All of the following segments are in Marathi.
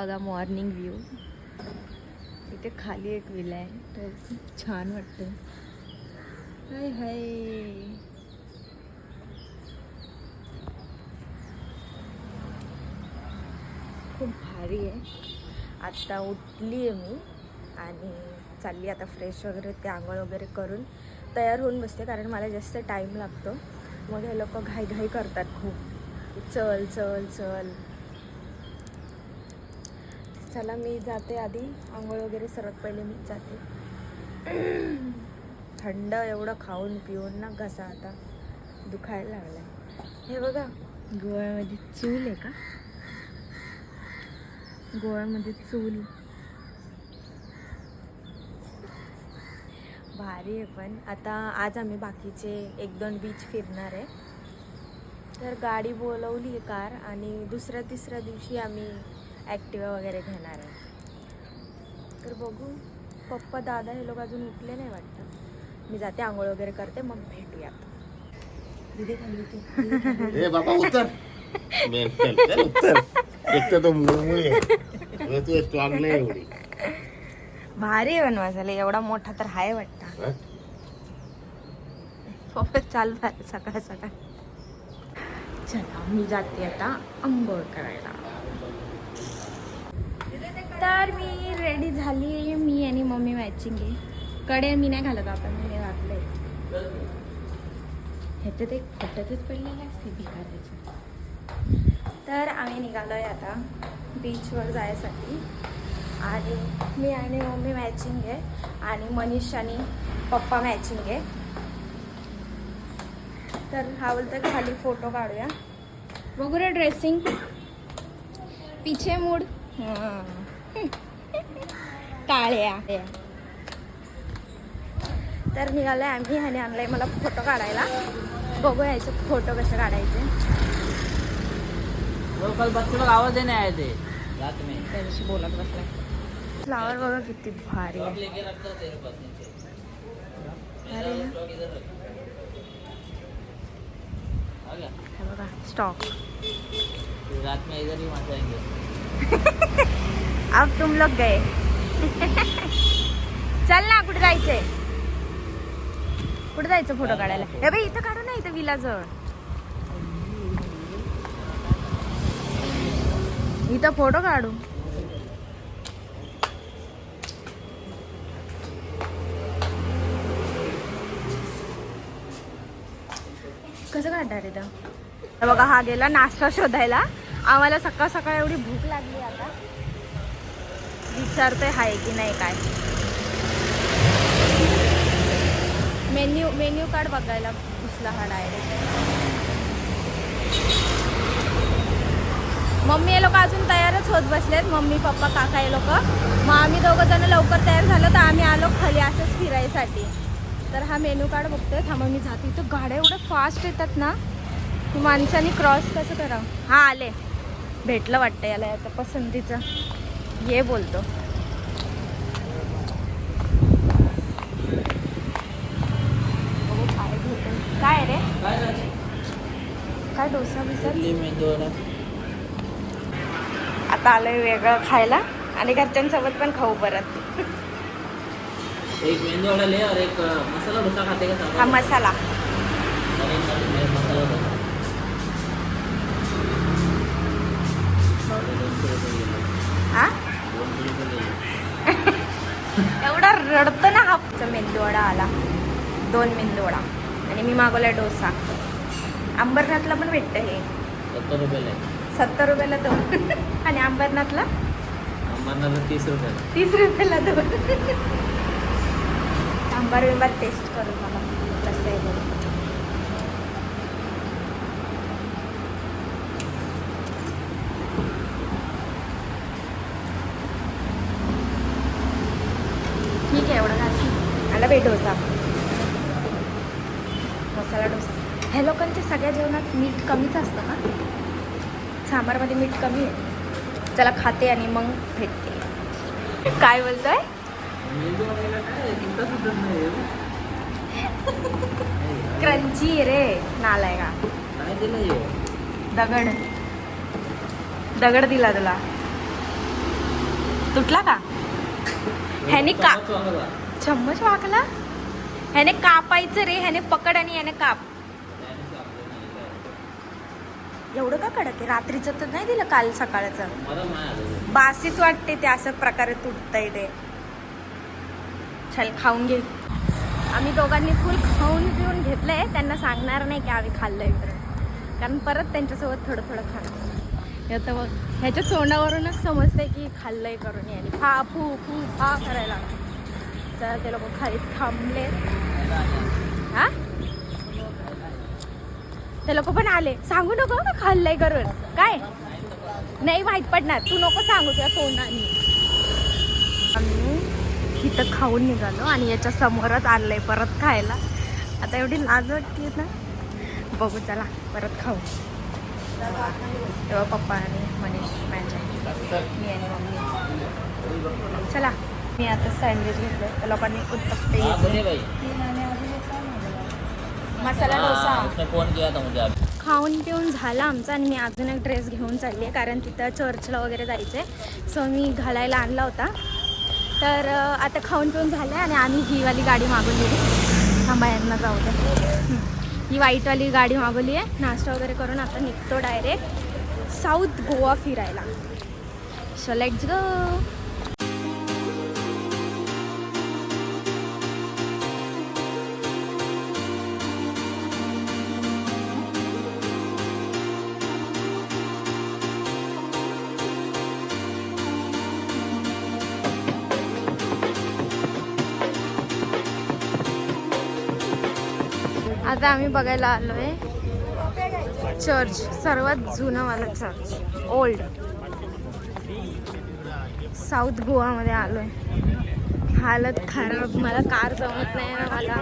बघा मॉर्निंग व्ह्यू. इथे खाली एक विला आहे तर खूप छान वाटतं. हाय हाय. खूप भारी आहे. आता उठली आहे मी आणि चालली आता फ्रेश वगैरे ते आंघोळ वगैरे करून तयार होऊन बसते, कारण मला जास्त टाईम लागतो. मग हे लोक घाईघाई करतात खूप, चल चल चल. चला मी जाते आधी आंघोळ वगैरे, सर्वात पहिले मीच जाते. थंड एवढं खाऊन पिऊन ना घसा आता दुखायला लागला. हे बघा गोव्यामध्ये चूल आहे का, गोव्यामध्ये चूल भारी आहे. पण आता आज आम्ही बाकीचे 1-2 बीच फिरणार आहे. तर गाडी बोलवली आहे कार, आणि दुसऱ्या तिसऱ्या दिवशी आम्ही ॲक्टिवा वगैरे घेणार आहे. तर बघू, पप्पा दादा हे लोक अजून उठले नाही वाटतं. मी जाते आंघोळ वगैरे करते, मग भेटूयात. दीदी खाली होती. ए बाबा उतर. उतर. एक तर तो मुळमुळी आहे, तू स्ट्रॉंग नाही एवढी. भारी आहे बनवायला, एवढा मोठा तर हाय वाटतं. पप्पा चाल सकाळ सकाळ. चला मी जाते आता आंघोळ करायला. तर मी रेडी झाली आहे. मी आणि मम्मी मॅचिंग आहे. कडे मी नाही घालत, आता मी घातलंय. ह्याच्यात एक फटतच पडलेलं असते भिकाऱ्याचं. तर आम्ही निघालो आहे आता बीचवर जायसाठी, आणि मी आणि मम्मी मॅचिंग आहे, आणि मनीष आणि पप्पा मॅचिंग आहे. तर हा बोलतं खाली फोटो काढूया. बघू रे ड्रेसिंग, पिछे मूड. काळ्या. तर निघालोय आम्ही, आणि आणलंय मला फोटो काढायला. बघू यायचे फोटो कसे काढायचे. कल बच्चों लोग आवाज देने आए थे रात में, त्याच्याशी बोलत बसलाय. फ्लावर बघा किती भारी आहे. लेके रखता तेरे पास नीचे. अरे ना. स्टॉक इधर रख. आ गया. हे बघा स्टॉक. फिर रात में इधर ही वहाँ जाएंगे. अब तुम लोग गए. चल ना, कुठे जायचंय, कुठे जायचं फोटो काढायला. हे बाई इथं काढू ना, इथं विलाजवळ. इथं फोटो काढू. कसं काढणार इथं. हे बघा हा गेला नाश्ता शोधायला. आम्हाला सकाळ सकाळ एवढी भूक लागली, आता विचारतोय हाय की नाही काय. मेन्यू कार्ड बघायला घुसला हा डायरेक्ट. मम्मी हे लोक अजून तयारच होत बसलेत, मम्मी पप्पा काका हे लोक. मग आम्ही दोघं जण लवकर तयार झालो, तर आम्ही आलो खाली असंच फिरायसाठी. तर हा मेन्यू कार्ड बघतोय. थांबा मी जाते. इथं गाड्या एवढ्या फास्ट येतात ना, माणसाने क्रॉस कसं करावं. हा आले, भेटलं वाटतं याला याचं पसंतीचं. ये बोलतो. काय भेटेल काय रे, काय डोसा बिसा. आता आलंय वेगळं खायला, आणि घरच्यांसोबत पण खाऊ परत. एक मेंदू वड़ा ले और एक मसाला डोसा खाते का साथ. हा मसाला. मसाला डोसा. हा एवढा रडतो ना हा. मेंदूवडा आला, 2 मेंदूवडा, आणि मी मागवलाय डोसा. अंबरनाथला पण भेटतं हे. 70 रुपये. 70 रुपयाला 2. आणि अंबरनाथला 30 रुपये. 30 रुपयाला 2. सांबार बिंबार टेस्ट करू मला कसं आहे बघ. ठीक आहे, एवढं घास आला बाई डोसा, मसाला डोसा. ह्या लोकांच्या सगळ्या जेवणात मीठ कमीच असतं ना, सांबारमध्ये मीठ कमी आहे. चला खाते आणि मग भेटते. काय बोलतोय. क्रंची रे नालाय का. दगड दगड दिला तुला. तुटला का? ह्याने का चम्मच वाकला? ह्याने कापायचं रे, ह्याने पकड आणि ह्याने काप. एवढं का कडक आहे? रात्रीचं तर नाही दिलं, काल सकाळचं बासीच वाटते ते, असं प्रकारे तुटतंय ते. चल खाऊन घे. आम्ही दोघांनी फुल खाऊन पिऊन घेतलंय. त्यांना सांगणार नाही की आम्ही खाल्लंय कारण परत त्यांच्यासोबत थोडं थोडं खाणं येतं. बघ ह्याच्या तोंडावरूनच समजतंय की खाल्लंय करून. याने फा फू फू फा करायला. तर ते लोक खाली थांबले. हा ते लोक पण आले. सांगू नको का खाल्लंय करून, काय नाही माहीत पडणार. तू नको सांगू तुझ्या तोंडाने. आम्ही इथं खाऊन निघालो आणि याच्या समोरच आणलंय परत खायला. आता एवढी लाज वाटते ना. बघू चला परत खाऊ. तेव्हा पप्पा आणि मनीष माझ्या, मी आणि मम्मी. चला मी आता सँडविच घेतलं. त्या लोकांनी उत्तप्पे घेतले, मसाला डोसा. फोन किया था मुझे. खाऊन पिऊन झाला आमचा आणि मी अजून एक ड्रेस घेऊन चालली आहे कारण तिथं चर्चला वगैरे जायचं आहे. सो मी घालायला आणला होता. तर आता खाऊन पिऊन झालं आहे आणि आम्ही ही वाली गाडी मागवली आहे. थांबा यांना जाऊ द्या. ही व्हाईटवाली गाडी मागवली आहे. नाश्ता वगैरे करून आता निघतो डायरेक्ट साऊथ गोवा फिरायला. So let's go. आता आम्ही बघायला आलो आहे चर्च, सर्वात जुनं वाला चर्च, ओल्ड. साऊथ गोवामध्ये आलो आहे. हालत खराब. मला कार जमत नाही ना मला.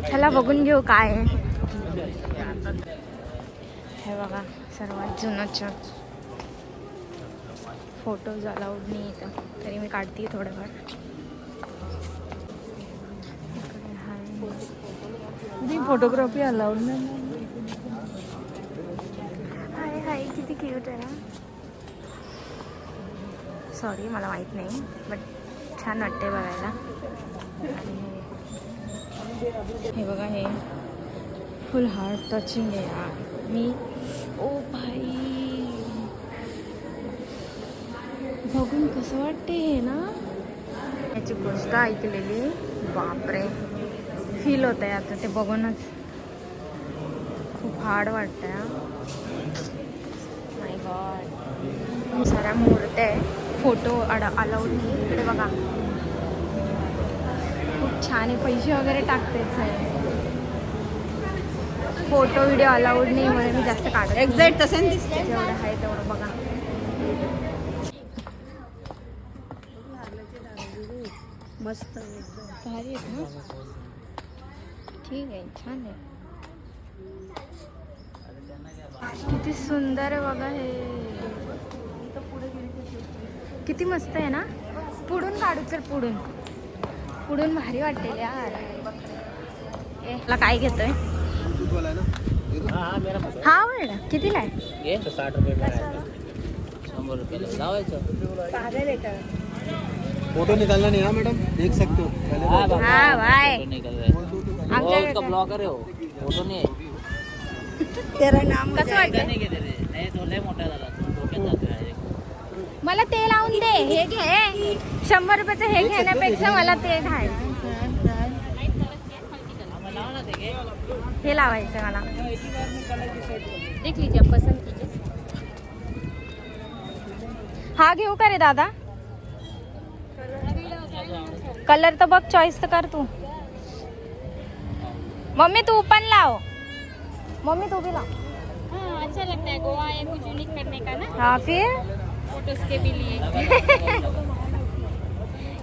ह्याला बघून घेऊ काय आहे. हे बघा सर्वात जुनं चर्च. फोटोज अलाउड नाही इथं, तरी मी काढते थोडंफार. फोटोग्राफी अलाउड नाही. हाय हाय किती क्यूट आहे ना. सॉरी मला माहीत नाही बट छान वाटते बघायला. हे बघा हे फुल हार्ट टचिंग आहे यार. मी ओ भाई बघून कसं वाटते हे ना. याची गोष्ट ऐकलेली, बापरे फील होत आहे आता ते बघूनच. खूप हार्ड वाटतंय. माय गॉड साऱ्या मूर्त्या आहे. फोटो अलाउड नाही इकडे बघा. खूप छान आहे. पैसे वगैरे टाकतेच आहे. फोटो व्हिडिओ अलाउड नाही म्हणून मी जास्त काढत. एक्झॅक्ट तसं जेवढं आहे तेवढं बघा. मस्त भारी आहे ना. ठीक आहे, छान आहे. किती सुंदर आहे बघा हे. किती मस्त आहे ना. पुढून काढू चल. पुढून भारी वाटेल यार. मला काय घेतोय हा वेळ कितीला आहे? 60 रुपये. 100 रुपये लावायचं. पागल आहे का? फोटो निकालना नहीं है मैडम, देख सकते हो. हाँ भाई निकल रहा है वो उसका ब्लॉगर है. वो फोटो नहीं है. तेरा नाम कसं वाटतं? नाही घेते रे. नाही तो लय मोठा झाला. डोक्यात जातो डायरेक्ट. मला ते लावून दे. हे घे 100 रुपयाचं. हे घेण्यापेक्षा मला ते घाल. हे लावायचं मला. देख लीजिए पसंद कीजिए. हा घेऊ का रे दादा? कलर तर बघ, चॉईस तर कर तू. मम्मी तू पण लाव. मम्मी तू भी लाव. हाँ, अच्छा लगता है गोवा या कुछ यूनिक करने का ना. हाँ फिर फोटोज के भी लिए.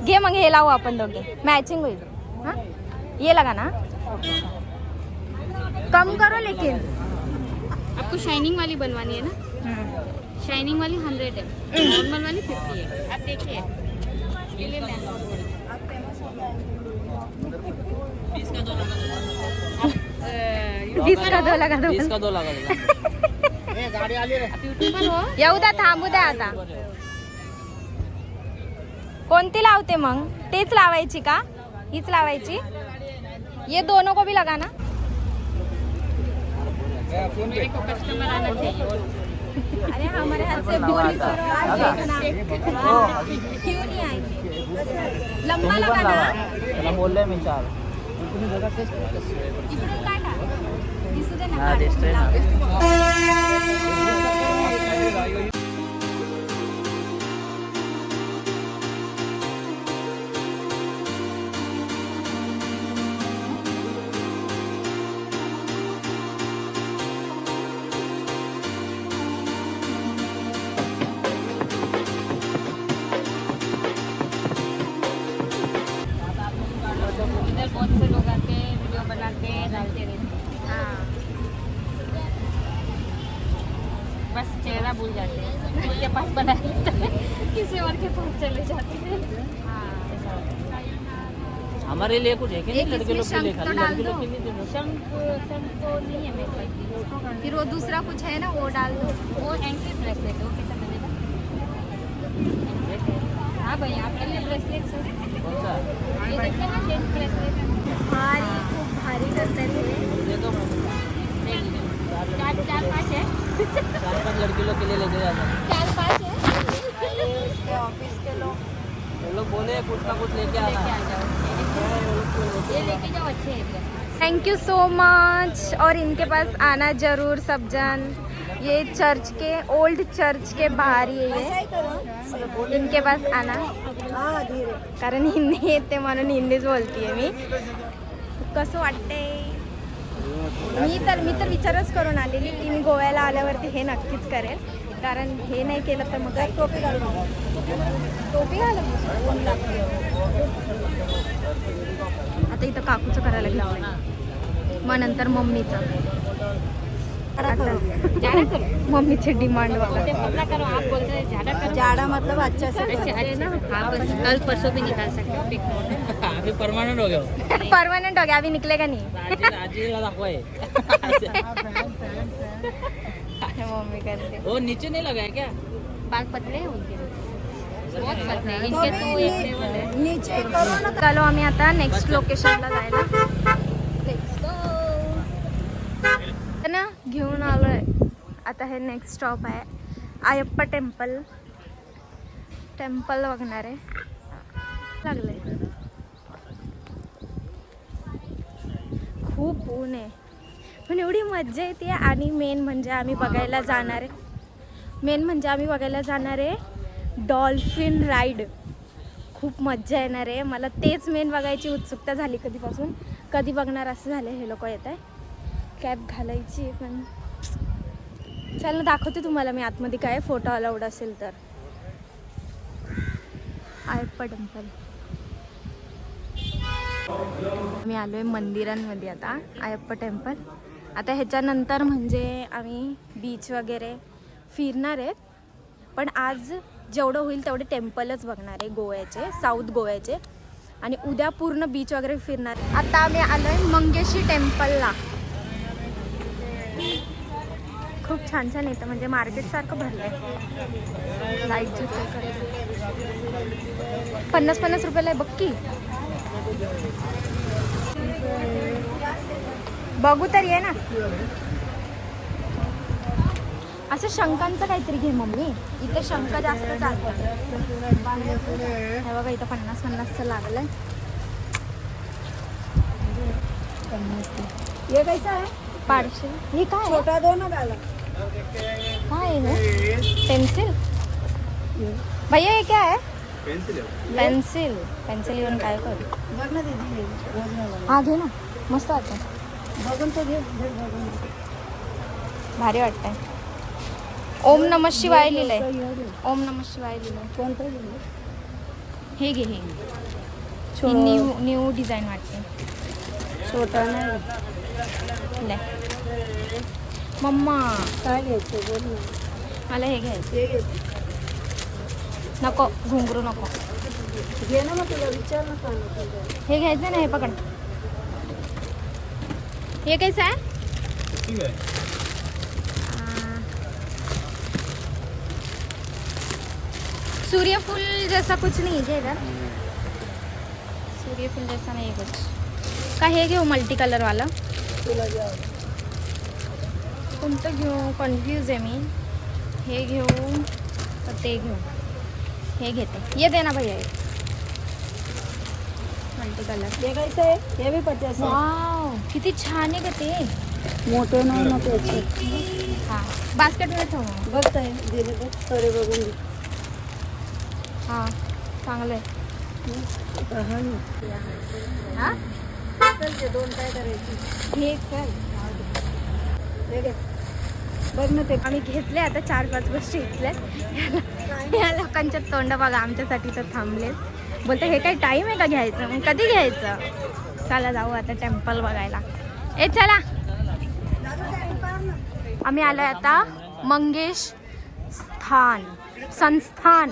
घे मग हे लावू आपण दोघे. मॅचिंग होईल. हाँ ये लगा ना. कम करो लेकिन. आपको शाइनिंग वाली बनवानी है ना. शाइनिंग वाली 100 है, नॉर्मल वाली 50 है. आप देखिए ये ले लें. 20 का 2 लगा. 20 का 2 लगा दो. 20 का 2 लगा. गाडी आली रे. आप यूट्यूबर हो. येऊ द्या, थांबू द्या आता. कोणती लावते मग? तेच लावायची का? हीच लावायची? ये दोनों को भी लगाना. मेरे को कस्टमर आना चाहिए. अरे हमारे हाथ से बोली करो आप देखना. क्यों नहीं आएंगे? लंबा लगाना. त्याला बोललोय मी 4. इकडून काढा. दिसू दे ना. हा, दिसतोय ना. इधर बहुत से लोग आके वीडियो बनाते डालते रहते हैं. हाँ. बस चेहरा भूल जाते हैं. उसके पास बना किसी और के पास चले जाते हैं. हमारे लिए कुछ है कि नहीं? एक लड़के लोग के इसमें लिए शंख खाली तो डाल लड़के लोग दो. के लिए दे दो. शंख तो नहीं है मेरे पास. फिर वो दूसरा कुछ है ना वो डाल दो. वो एंकल ब्रेसलेट है. वो कैसा मिलेगा? हाँ भाई आपके लिए ब्रेसलेट सर. कौन सा? ये देखिए ना जेंट्स ब्रेसलेट. भारी खूप भारी करतात हे. दे दो मैं. चार पाँच है. 4-5 लड़के लोग के लिए लेके जाता. 4-5 है. इसके ऑफिस के लोग. वो लोग बोले कुछ ना कुछ लेके लेके आना. आ जाओ. ये लेके जाओ अच्छे हैं. Thank you so much. और इनके पास आना जरूर सब जन. ये चर्च के ओल्ड चर्च के बाहर ही आहे ये. इनके पास आना. कारण हिंदी येते म्हणून हिंदीच बोलतीये मी. कसं वाटतंय? मी तर विचारच करून आलेली की मी गोव्याला आल्यावरती हे नक्कीच करेल. कारण हे नाही केलं तर मग काय? टोपी घालून आता इथं काकूचं करायला घेतलं. मग नंतर मम्मीचं. ज़्यादा करो. मम्मीचे डिमांड बघा. पतला करो. आप बोल रहे हैं ज़्यादा करो. जाड़ा मतलब अच्छा से अच्छा ना. हाँ बस कल परसों भी निकाल सकते हो. पिक अभी परमानेंट हो गया. परमानेंट हो गया. अभी निकलेगा नहीं. राजीला दाखवाय. मम्मी करते. वो नीचे नहीं लगा है क्या? बाल पतले हैं उनके. बहुत पतले हैं. इनके तो एक लेवल है. नीचे करो ना. चलो आम्ही आता नेक्स्ट लोकेशनला जायला. ना घेऊन आलोय. आता हे नेक्स्ट स्टॉप आहे आयप्पा टेम्पल. बघणार आहे. लागले. खूप ऊन आहे पण एवढी मज्जा येते. आणि मेन म्हणजे आम्ही बघायला जाणार आहे डॉल्फिन राईड. खूप मज्जा येणार आहे. मला तेच मेन बघायची उत्सुकता झाली कधीपासून. कधी बघणार असं झालं. हे लोक येत आहे. कॅब घालायची पण चल ना दाखवते तुम्हाला मी आतमध्ये काय. फोटो अलाउड असेल तर. आयप्पा टेम्पल. आम्ही आलो आहे मंदिरांमध्ये आता. आयप्पा टेम्पल. आता ह्याच्यानंतर म्हणजे आम्ही बीच वगैरे फिरणार आहेत. पण आज जेवढं होईल तेवढे टेम्पलच बघणार आहे गोव्याचे, साऊथ गोव्याचे. आणि उद्या पूर्ण बीच वगैरे फिरणार. आता आम्ही आलो आहे मंगेशी टेम्पलला. खूप छान छान येतं म्हणजे मार्केट सारखं भरलं आहे. लाईट 50 रुपयाला आहे बघ की. बघू तर ये ना. असं शंखांचं काहीतरी घे मम्मी. इथे शंख जास्त चालतात. हे बघा इथं 50-50चं लागलंय. ये कैसा है? 500. हे काय आहे? छोटा दो ना डाला. काय आहे हे? पेन्सिल. भैया ये क्या है? पेन्सिल येऊन काय करू. बघ ना दीदी. हा घे ना. मस्त वाटतं. बघून तो घे. बघून. भारी वाटतंय. ओम नमः शिवाय लिहिलंय. ओम नमः शिवाय लिहिलंय. कोणतं घे? हे घे. हे न्यू डिझाईन वाटते. छोटा नाही. ले मम्मा काय घ्यायचं बोल ना. मला हे घ्यायचं. हे घे. नको घुंगरू नको. घे ना मग तुला विचार ना काय. हे घ्यायचं ना. हे पकड. हे कैसा आहे? सूर्यफूल जैसा कुछ नहीं है क्या इधर? सूर्यफूल जैसा नहीं है कुछ. का हे घेऊ मल्टी कलर वाला? तुला द्या. कोणतं घेऊ? कन्फ्यूज आहे मी. हे घेऊ का ते घेऊ? हे घेते. ये दे ना भैया एक. Multi colour. हे कैसे आहे? हे बी 50 आहे. वाव किती छान आहे का ते. मोठे नाही ना त्याचे. हां बास्केटमध्ये ठेव मग. बघ ताई दिले बघ सरे बघून घे. हां चांगलं आहे. हा ना. हां चल ते 2 काय करायची. हे चल. हे घे. बघ ना ते आम्ही घेतले आता 4-5 गोष्टी घेतल्या. या लोकांच्या तोंड बघा आमच्यासाठी तर थांबले. बोलते हे काही टाईम आहे का घ्यायचं? मग कधी घ्यायचं? चला जाऊ आता टेम्पल बघायला. ए चला आम्ही आलोय आता मंगेश संस्थान.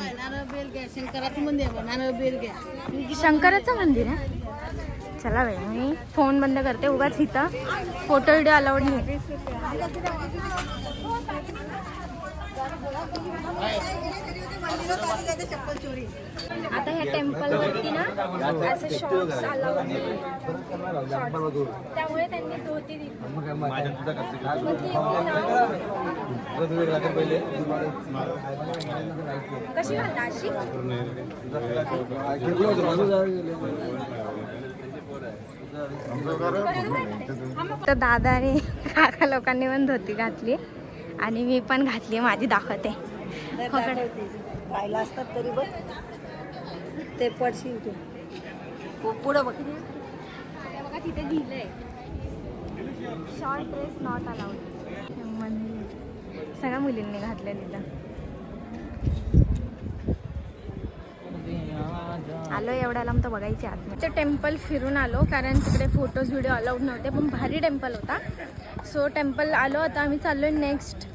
शंकराचं मंदिर आहे. चला बाई मी फोन बंद करते. उगाच इथं फोटो व्हिडिओ अलाउड नाही. आता ह्या टेम्पलवरती ना असं शॉर्ट्स अलाउड नाही. त्यामुळे त्यांनी धोती दिली. कशी घालता अशी? तर दादा आणि काका लोकांनी पण धोती घातली आणि मी पण घातली. माझी दाखवते. राहिला असतात तरी बघ ते पडशील तू. पुढं बघ. बघा तिथे लिहिलंय शॉर्ट ड्रेस नॉट अलाउड. सगळ्या मुलींनी घातलंय तिथं. आलो एवढ्या लांब तर बघायची आत. ते टेम्पल फिरून आलो कारण तिकडे फोटोज व्हिडिओ अलाउड नव्हते. पण भारी टेम्पल होता. सो टेम्पल आलो. आता आम्ही चाललोय नेक्स्ट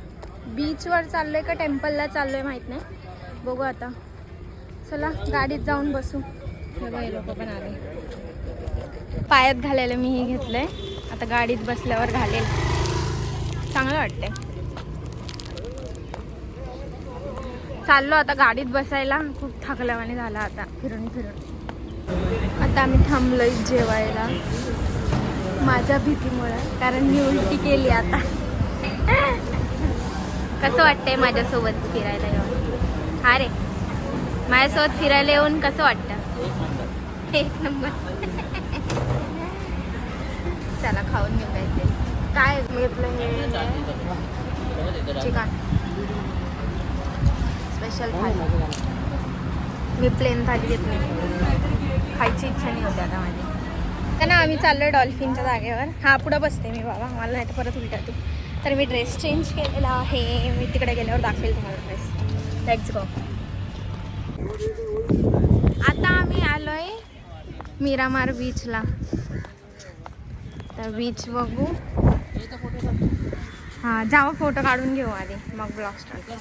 बीचवर चाललोय का टेम्पलला चाललोय माहीत नाही. बघू आता. चला गाडीत जाऊन बसू. हे लोक पण आले. पायात घालायला मी हे घेतलंय. आता गाडीत बसल्यावर घालेल. चांगलं वाटतंय. चाललो आता गाडीत बसायला. खूप थकल्यावाने झाला आता फिरून. आता आम्ही थांबलोय जेवायला माझ्या भीतीमुळे. कारण मी उलटी केली आता. कसं वाटतंय माझ्यासोबत फिरायला येऊन? हा रे माझ्यासोबत फिरायला येऊन कसं वाटतं? 1 नंबर. चला खाऊन घेऊ काहीतरी. काय घेतलं हे? चिकन स्पेशल थाली. मी प्लेन थाली घेतली. खायची इच्छा नाही होती आता माझी. तर ना आम्ही चाललो डॉल्फिनच्या जागेवर. हा पुढं बसते मी बाबा. मला नाही तर परत उलटा तू. तर मी ड्रेस चेंज केलेला आहे. मी तिकडे गेल्यावर दाखवेल तुम्हाला ड्रेस. Let's go. आता आम्ही आलोय मिरामार बीचला. तर बीच बघू. हां जावा फोटो काढून घेऊ आधी मग ब्लॉग स्टार्ट.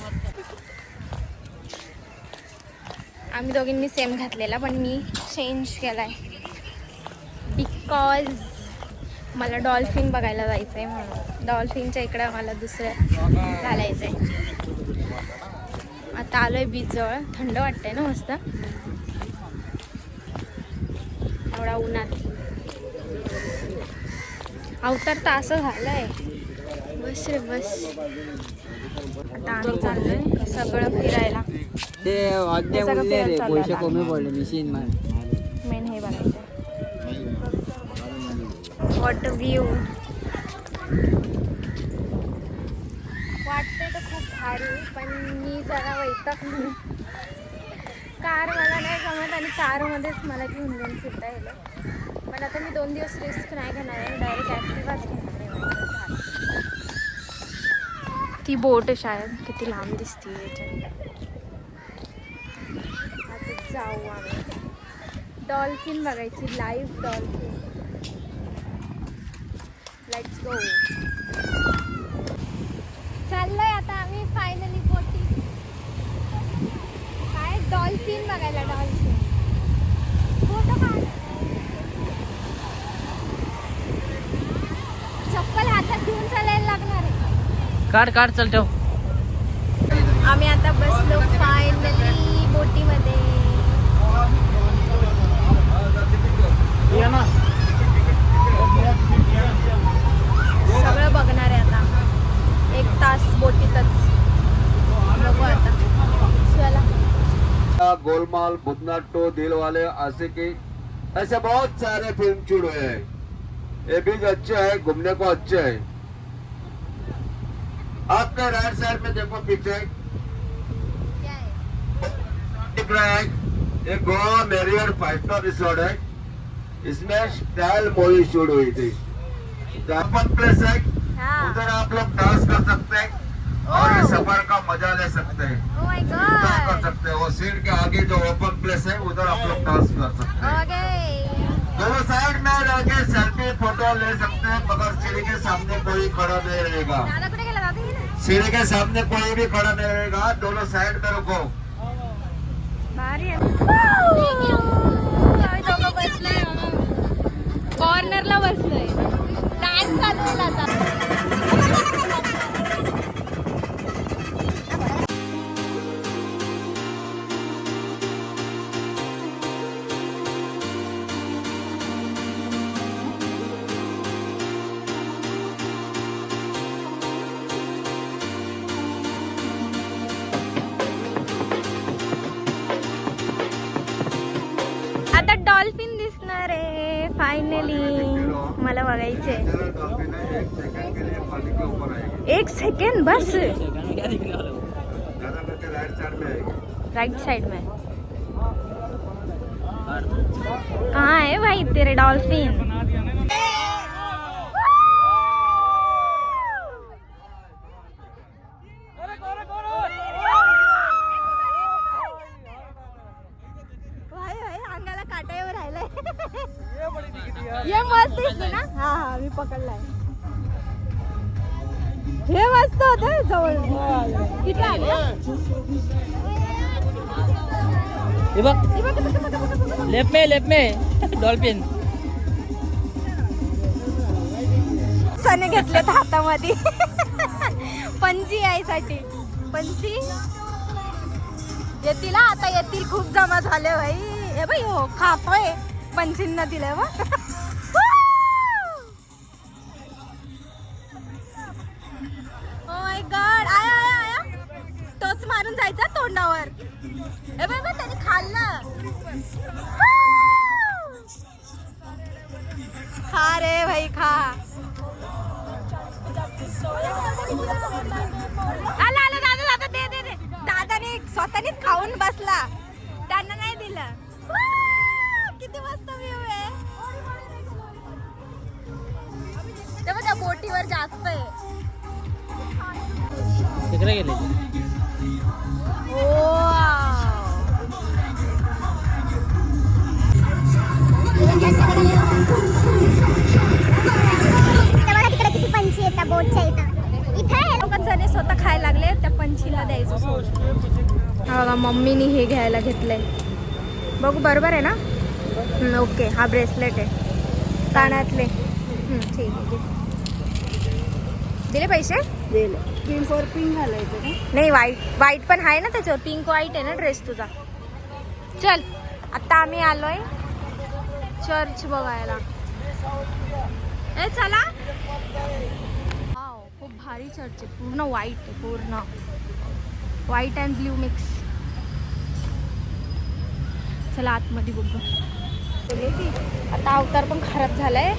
आम्ही दोघींनी सेम घातलेला पण मी चेंज केलाय बिकॉज मला डॉल्फिन बघायला जायचं आहे म्हणून. डॉल्फिनच्या इकडं मला दुसरं घालायचं आहे. आता आलो आहे बीचजवळ. थंड वाटतंय ना मस्त एवढा उन्हात. अवतार तर असं झालं आहे. बस रे बस. आता आम्ही चाललोय सगळं फिरायला. ते अध्याय उरले रे पैसे कमी पडले मिशीन मध्ये. मेन हे बघायचं. वॉट व्ह्यू वाटतंय तर खूप भारी. पण मी जरा वैतागली. कार मला नाही जमत आणि कारमध्येच मला घेऊन घेऊन फिरता येईल. पण आता मी 2 दिवस रिस्क नाही घेणार आहे. डायरेक्ट ॲक्टिवाच घेणार आहे. ती बोट आहे शायद. किती लांब दिसते याच्यात. आता जाऊ आम्ही. डॉल्फिन बघायची. Live dolphin. Let's go. चाललोय आता आम्ही फायनली बोटिंग. काय डॉल्फिन बघायला. डॉल्फिन फोटो काढ. चप्पल हातात घेऊन चालायला लागणार आहे. काढ चल ठेव. आम्ही आता बसलो फायनली बोटीमध्ये. सगळं बघणार आहे आता 1 तास बोटीतच. बघू आता. चला. गोलमाल, बुधना टू, दिलवाले, आशिकी, ऐसे बहुत सारे फिल्म शूट हुए हैं. ये भी अच्छे है, घूमने को अच्छे है. आपके राइट साइड में देखो पीछे दिख रहा है, ये गोवा मैरियट 5-स्टार रिसोर्ट है. इसमें स्टाइल मूवी शूट हुई थी. ओपन प्लेस है, हाँ. उधर आप लोग डांस कर सकते हैं और ये सफर का मजा ले सकते हैं. Oh my डांस कर God. सकते हैं. वो सीट के आगे जो ओपन प्लेस है उधर आप लोग डांस कर सकते हैं. Okay. दोनों साइड में रह के सेल्फी फोटो ले सकते हैं, मगर सीढ़ी के सामने कोई खड़ा नहीं रहेगा. दादा कुठे गेला? दादा ये ना. सीढ़ी के सामने कोई भी खड़ा नहीं रहेगा. दोनों साइड में रुको. भारी आहे. आम्ही दोघं बसलोय. कॉर्नरला बसलोय. डान्स चालू आहे आता. आता डॉल्फिन दिसणार आहे फायनली. मला बघायचे. एक सेकंड के लिए पानी के ऊपर आएगी. 1 सेकंड बस. क्या दिखने वाला है? ज्यादा करके राइट साइड में आएगी. राइट साइड में कहाँ है भाई तेरे डॉल्फिन? अंगाला काटा येऊन राहिलाय. ये मस्त दिसते ना. हा हा मी पकडलाय. हे मस्त होतं जवळ. किती आले? हे बघ लेफ्ट में डॉल्फिन. सने घेतलेत हातामध्ये पंची यायसाठी. पंची येतील हा, आता येतील. खूप जमा झाले भाई. हे बाई हो खातोय. पंचींना दिलंय बा. Oh my God. आया आया आया. टोच मारून जायचा तोंडावर. ए बाई बाई त्याने खाल्लं. खा रे भाई खा. आला आला दादा दादा दे दे दे. दादाने स्वतःनेच खाऊन बसला. त्यांना नाही दिलं. किती मस्त व्ह्यू आहे. तेव्हा त्या बोटीवर जास्त आहे. तिकडे गेले. लोकांनी स्वतः खायला लागले. त्या पंछीला द्यायचं सोडून. हा बघा मम्मीनी हे घ्यायला घेतलंय. बघू बरोबर आहे ना. ओके. हा ब्रेसलेट आहे कानातले. ठीक आहे. दिले पैसे? दिलं. पिंकवर पिंक घालायचं का? नाही वाईट पण आहे ना त्याच्यावर. पिंक व्हाईट आहे ना ड्रेस तुझा. चल आता आम्ही आलोय चर्च बघायला. ए चला. खूप भारी चर्च आहे. पूर्ण व्हाईट आहे. पूर्ण व्हाईट अँड ब्ल्यू मिक्स. चला आतमध्ये बघू. आता अवतार पण खराब झालाय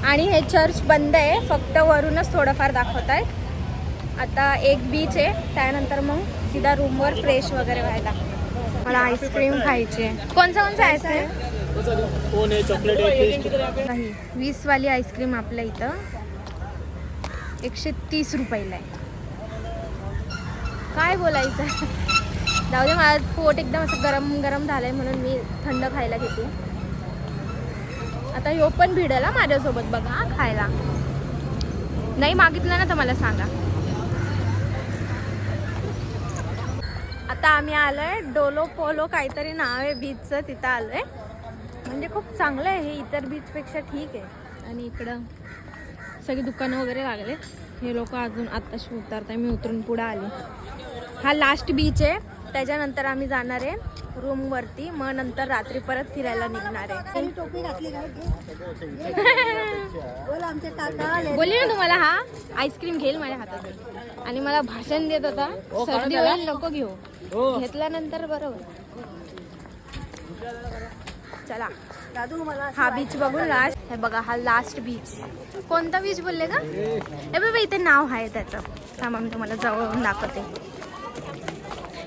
आणि हे चर्च बंद आहे. फक्त वरूनच थोडंफार दाखवत आहेत. आता एक बीच आहे. त्यानंतर मग सीधा रूमवर फ्रेश वगैरे व्हायला. मला आईस्क्रीम खायची आहे. कोणचं आईस्क्रीम? कोण आहे? चॉकलेट आहे? नाही 20 वाली आईस्क्रीम आपल्या इथं 130 रुपयाला आहे. काय बोलायचं. जाऊ दे. माझं पोट एकदम असं गरम गरम झालंय म्हणून मी थंड खायला घेते. आता ह्यो पण भिडला माझ्यासोबत बघा खायला. नाही मागितलं ना तर मला सांगा. आता आम्ही आलोय डोलो पोलो काहीतरी नाव आहे बीचचं. तिथं आलोय. म्हणजे खूप चांगलं आहे हे. इतर बीचपेक्षा ठीक आहे. आणि इकडं सगळी दुकानं वगैरे लागले. हे लोक अजून आत्ताशी उतरताय. मी उतरून पुढे आले. हा लास्ट बीच आहे. त्याच्यानंतर आम्ही जाणार आहे रूमवरती, मग नंतर रात्री परत फिरायला निघणार आहे. टोपी घातली काय बोल आमचे काका आले. बोलली ना तुम्हाला हा आईस्क्रीम घेईल माझ्या हातातून आणि मला भाषण देत होता सर्दी होईल नको घेऊ, घेतल्यानंतर बरोबर. चला दादू मला हा बीच बघून लास्ट. हे बघा हा लास्ट बीच. कोणता बीच बोलले का? हे बाबा इथे नाव आहे त्याचं, थांबा मी तुम्हाला जवळून दाखवते.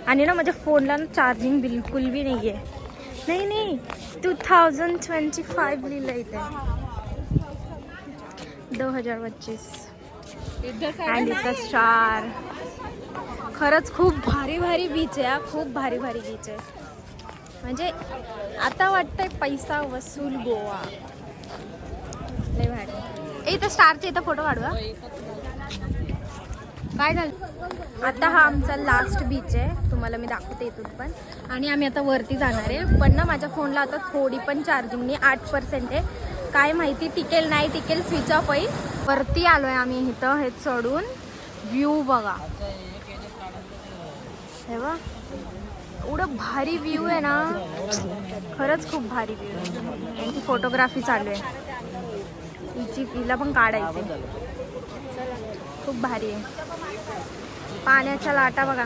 आणि ना माझ्या फोनला ना चार्जिंग बिलकुल बी नाही आहे. नाही 2025 लिहिलं इथे, 2025. अँड इथं स्टार. खरंच खूप भारी भारी बीच आहे हा, खूप भारी भारी बीच आहे. म्हणजे आता वाटतंय पैसा वसूल गोवा. लय भारी. इथं स्टारचे इथं फोटो काढूया. काय झालं? आता हा आमचा लास्ट बीच आहे, तुम्हाला मी दाखवते इथून पण. आणि आम्ही आता वरती जाणार आहे, पण ना माझ्या फोनला आता थोडी पण चार्जिंग नाही, 8% आहे. काय माहिती टिकेल नाही टिकेल, स्विच ऑफ होईल. वरती आलोय आम्ही इथं, हे चढून व्ह्यू बघा. हे बघ एवढं भारी व्ह्यू आहे ना, खरंच खूप भारी व्ह्यू आहे. यांची फोटोग्राफी चालू आहे, हिला पण काढायचे. खूप भारी आहे. पाण्याच्या लाटा बघा.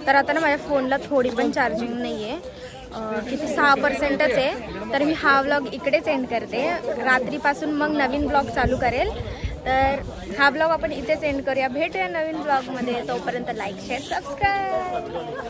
तर आता ना माझ्या फोनला थोडी पण चार्जिंग नाही आहे, किती 6%च आहे. तर मी हा व्लॉग इकडेच एंड करते. रात्रीपासून मग नवीन व्लॉग चालू करेल. तर हा व्लॉग आपण इथेच एंड करूया. भेटूया नवीन व्लॉगमध्ये. तोपर्यंत लाईक शेअर सबस्क्राईब.